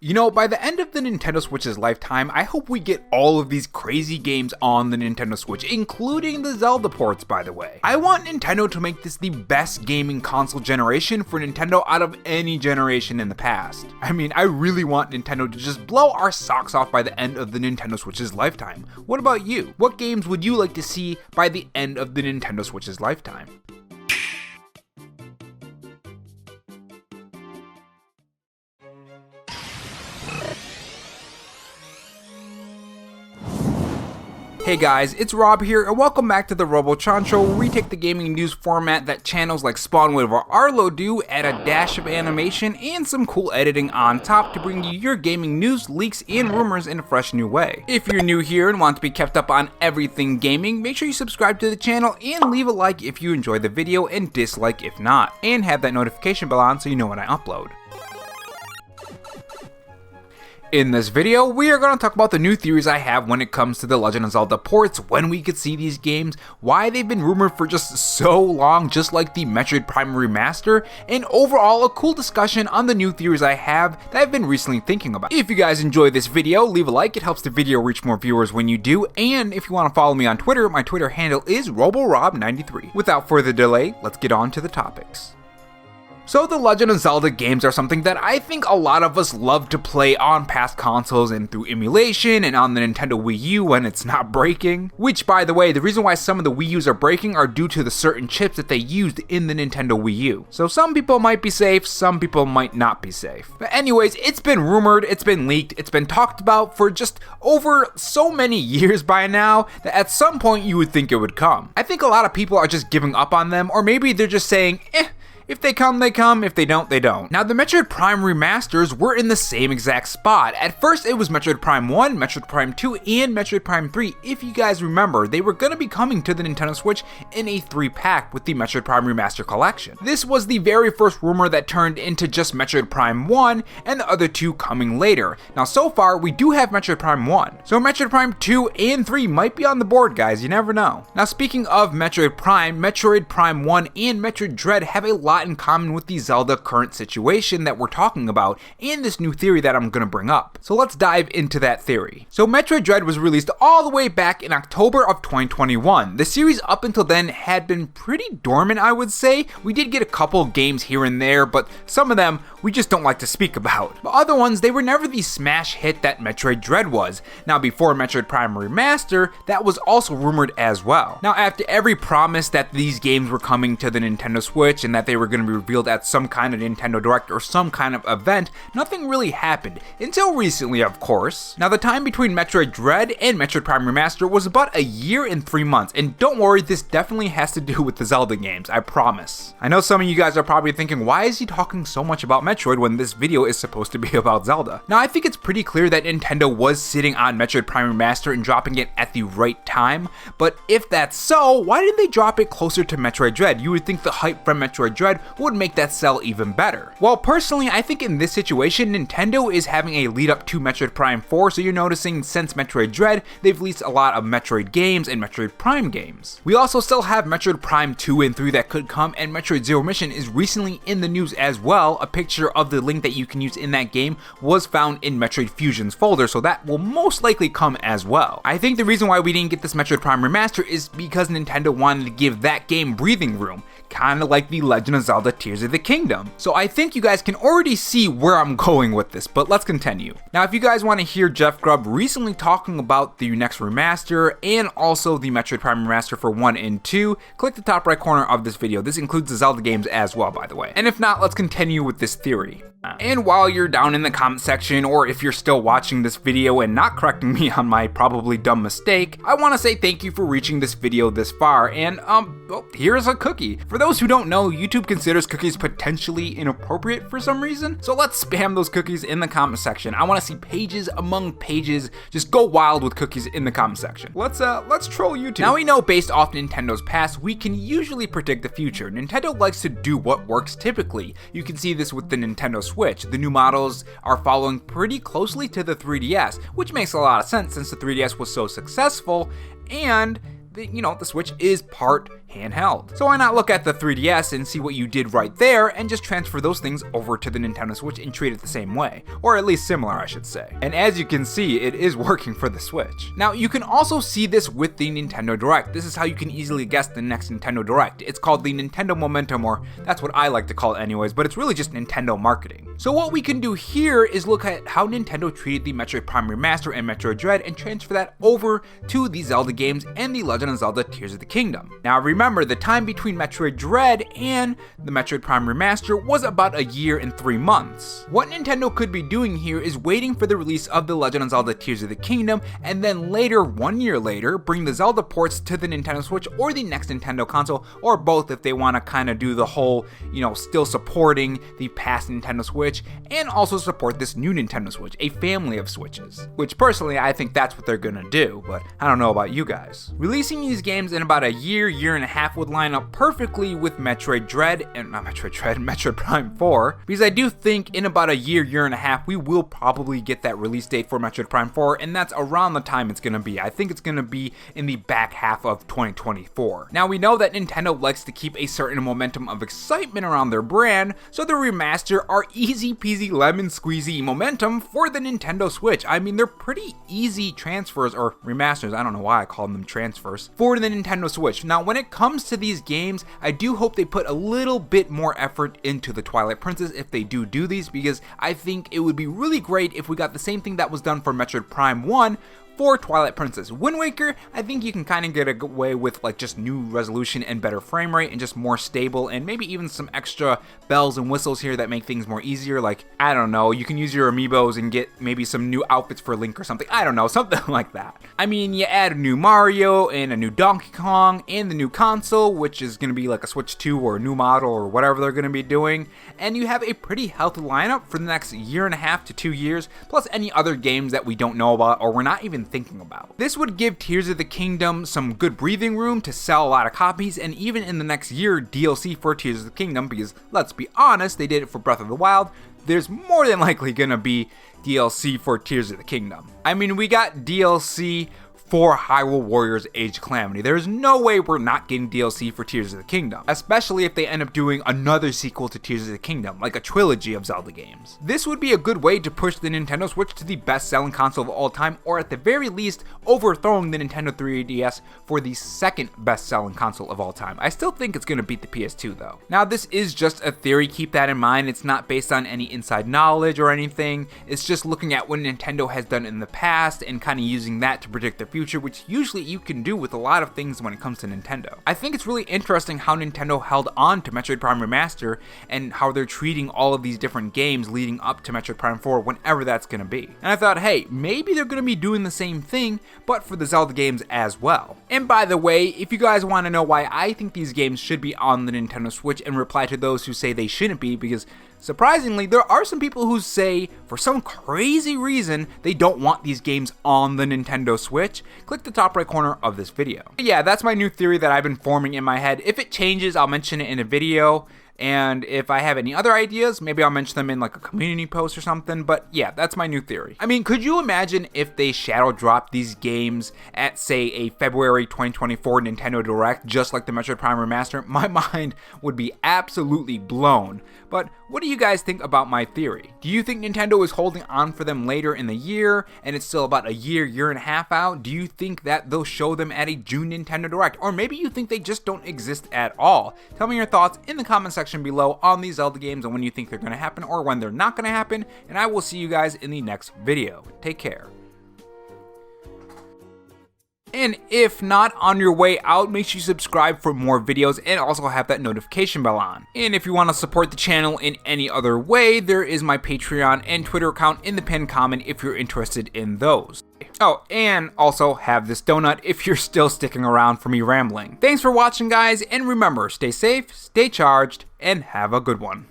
You know, by the end of the Nintendo Switch's lifetime, I hope we get all of these crazy games on the Nintendo Switch, including the Zelda ports, by the way. I want Nintendo to make this the best gaming console generation for Nintendo out of any generation in the past. I mean, I really want Nintendo to just blow our socks off by the end of the Nintendo Switch's lifetime. What about you? What games would you like to see by the end of the Nintendo Switch's lifetime? Hey guys, it's Rob here, and welcome back to the Robo-Chan Show, where we take the gaming news format that channels like Spawnwood or Arlo do, add a dash of animation and some cool editing on top to bring you your gaming news, leaks, and rumors in a fresh new way. If you're new here and want to be kept up on everything gaming, make sure you subscribe to the channel and leave a like if you enjoy the video and dislike if not, and have that notification bell on so you know when I upload. In this video, we are going to talk about the new theories I have when it comes to the Legend of Zelda ports, when we could see these games, why they've been rumored for just so long, just like the Metroid Prime Remaster, and overall a cool discussion on the new theories I have that I've been recently thinking about. If you guys enjoy this video, leave a like, it helps the video reach more viewers when you do, and if you want to follow me on Twitter, my Twitter handle is RoboRob93. Without further delay, let's get on to the topics. So the Legend of Zelda games are something that I think a lot of us love to play on past consoles and through emulation and on the Nintendo Wii U when it's not breaking. Which, by the way, the reason why some of the Wii U's are breaking are due to the certain chips that they used in the Nintendo Wii U. So some people might be safe, some people might not be safe. But anyways, it's been rumored, it's been leaked, it's been talked about for just over so many years by now that at some point you would think it would come. I think a lot of people are just giving up on them, or maybe they're just saying, if they come, they come. If they don't, they don't. Now, the Metroid Prime remasters were in the same exact spot. At first, it was Metroid Prime 1, Metroid Prime 2, and Metroid Prime 3. If you guys remember, they were going to be coming to the Nintendo Switch in a 3-pack with the Metroid Prime Remaster Collection. This was the very first rumor that turned into just Metroid Prime 1, and the other two coming later. Now, so far, we do have Metroid Prime 1. So Metroid Prime 2 and 3 might be on the board, guys. You never know. Now, speaking of Metroid Prime 1 and Metroid Dread have a lot in common with the Zelda current situation that we're talking about and this new theory that I'm gonna bring up. So let's dive into that theory. So Metroid Dread was released all the way back in October of 2021. The series up until then had been pretty dormant, I would say. We did get a couple games here and there, but some of them we just don't like to speak about. But other ones, they were never the smash hit that Metroid Dread was. Now, before Metroid Prime Remaster, that was also rumored as well. Now, after every promise that these games were coming to the Nintendo Switch and that they were going to be revealed at some kind of Nintendo Direct or some kind of event, nothing really happened. Until recently, of course. Now, the time between Metroid Dread and Metroid Prime Remaster was about a year and 3 months, and don't worry, this definitely has to do with the Zelda games, I promise. I know some of you guys are probably thinking, why is he talking so much about Metroid when this video is supposed to be about Zelda? Now, I think it's pretty clear that Nintendo was sitting on Metroid Prime Remaster and dropping it at the right time, but if that's so, why didn't they drop it closer to Metroid Dread? You would think the hype from Metroid Dread would make that sell even better. Well, personally, I think in this situation, Nintendo is having a lead up to Metroid Prime 4, so you're noticing since Metroid Dread, they've released a lot of Metroid games and Metroid Prime games. We also still have Metroid Prime 2 and 3 that could come, and Metroid Zero Mission is recently in the news as well. A picture of the link that you can use in that game was found in Metroid Fusion's folder, so that will most likely come as well. I think the reason why we didn't get this Metroid Prime Remaster is because Nintendo wanted to give that game breathing room, kind of like the Legend of Zelda Tears of the Kingdom. So I think you guys can already see where I'm going with this, but let's continue. Now, if you guys want to hear Jeff Grubb recently talking about the next remaster and also the Metroid Prime Remaster for 1 and 2, click the top right corner of this video. This includes the Zelda games as well, by the way. And if not, let's continue with this theory. And while you're down in the comment section, or if you're still watching this video and not correcting me on my probably dumb mistake, I want to say thank you for reaching this video this far, and here's a cookie. For those who don't know, YouTube considers cookies potentially inappropriate for some reason, so let's spam those cookies in the comment section. I want to see pages among pages, just go wild with cookies in the comment section. Let's troll YouTube. Now we know based off Nintendo's past, we can usually predict the future. Nintendo likes to do what works typically. You can see this with the Nintendo Switch. The new models are following pretty closely to the 3DS, which makes a lot of sense since the 3DS was so successful, and the Switch is part handheld. So why not look at the 3DS and see what you did right there and just transfer those things over to the Nintendo Switch and treat it the same way, or at least similar, I should say. And as you can see, it is working for the Switch. Now you can also see this with the Nintendo Direct. This is how you can easily guess the next Nintendo Direct. It's called the Nintendo Momentum, or that's what I like to call it anyways, but it's really just Nintendo marketing. So what we can do here is look at how Nintendo treated the Metroid Prime Remaster and Metroid Dread and transfer that over to the Zelda games and the Legend of Zelda Tears of the Kingdom. Now remember, the time between Metroid Dread and the Metroid Prime Remaster was about a year and 3 months. What Nintendo could be doing here is waiting for the release of the Legend of Zelda Tears of the Kingdom, and then later, 1 year later, bring the Zelda ports to the Nintendo Switch or the next Nintendo console, or both if they want to kind of do the whole, still supporting the past Nintendo Switch, and also support this new Nintendo Switch, a family of Switches. Which personally, I think that's what they're gonna do, but I don't know about you guys. Releasing these games in about a year and a half would line up perfectly with Metroid Prime 4, because I do think in about a year and a half, we will probably get that release date for Metroid Prime 4, and that's around the time it's gonna be. I think it's gonna be in the back half of 2024. Now we know that Nintendo likes to keep a certain momentum of excitement around their brand, so the remaster are easy peasy lemon squeezy momentum for the Nintendo Switch. I mean, they're pretty easy transfers, or remasters, I don't know why I call them transfers, for the Nintendo Switch. Now when it comes to these games, I do hope they put a little bit more effort into the Twilight Princess if they do these, because I think it would be really great if we got the same thing that was done for Metroid Prime 1 for Twilight Princess. Wind Waker, I think you can kind of get away with like just new resolution and better frame rate and just more stable, and maybe even some extra bells and whistles here that make things more easier. Like, I don't know, you can use your amiibos and get maybe some new outfits for Link or something. I don't know, something like that. I mean, you add a new Mario and a new Donkey Kong and the new console, which is going to be like a Switch 2 or a new model or whatever they're going to be doing, and you have a pretty healthy lineup for the next year and a half to 2 years, plus any other games that we don't know about or we're not even thinking about. This would give Tears of the Kingdom some good breathing room to sell a lot of copies, and even in the next year, DLC for Tears of the Kingdom, because let's be honest, they did it for Breath of the Wild. There's more than likely gonna be DLC for Tears of the Kingdom. I mean, we got DLC for Hyrule Warriors Age of Calamity. There's no way we're not getting DLC for Tears of the Kingdom, especially if they end up doing another sequel to Tears of the Kingdom, like a trilogy of Zelda games. This would be a good way to push the Nintendo Switch to the best-selling console of all time, or at the very least, overthrowing the Nintendo 3DS for the second best-selling console of all time. I still think it's going to beat the PS2 though. Now this is just a theory, keep that in mind. It's not based on any inside knowledge or anything. It's just looking at what Nintendo has done in the past and kind of using that to predict the future, which usually you can do with a lot of things when it comes to Nintendo. I think it's really interesting how Nintendo held on to Metroid Prime Remaster and how they're treating all of these different games leading up to Metroid Prime 4 whenever that's going to be. And I thought, hey, maybe they're going to be doing the same thing, but for the Zelda games as well. And by the way, if you guys want to know why I think these games should be on the Nintendo Switch and reply to those who say they shouldn't be, because surprisingly, there are some people who say, for some crazy reason, they don't want these games on the Nintendo Switch. Click the top right corner of this video. But yeah, that's my new theory that I've been forming in my head. If it changes, I'll mention it in a video. And if I have any other ideas, maybe I'll mention them in like a community post or something. But yeah, that's my new theory. I mean, could you imagine if they shadow dropped these games at, say, a February 2024 Nintendo Direct, just like the Metroid Prime Remaster? My mind would be absolutely blown. But what do you guys think about my theory? Do you think Nintendo is holding on for them later in the year, and it's still about a year and a half out? Do you think that they'll show them at a June Nintendo Direct? Or maybe you think they just don't exist at all? Tell me your thoughts in the comment section below on these Zelda games and when you think they're going to happen or when they're not going to happen, and I will see you guys in the next video. Take care. And if not, on your way out, make sure you subscribe for more videos and also have that notification bell on. And if you want to support the channel in any other way, there is my Patreon and Twitter account in the pinned comment if you're interested in those. Oh, and also have this donut if you're still sticking around for me rambling. Thanks for watching, guys, and remember, stay safe, stay charged, and have a good one.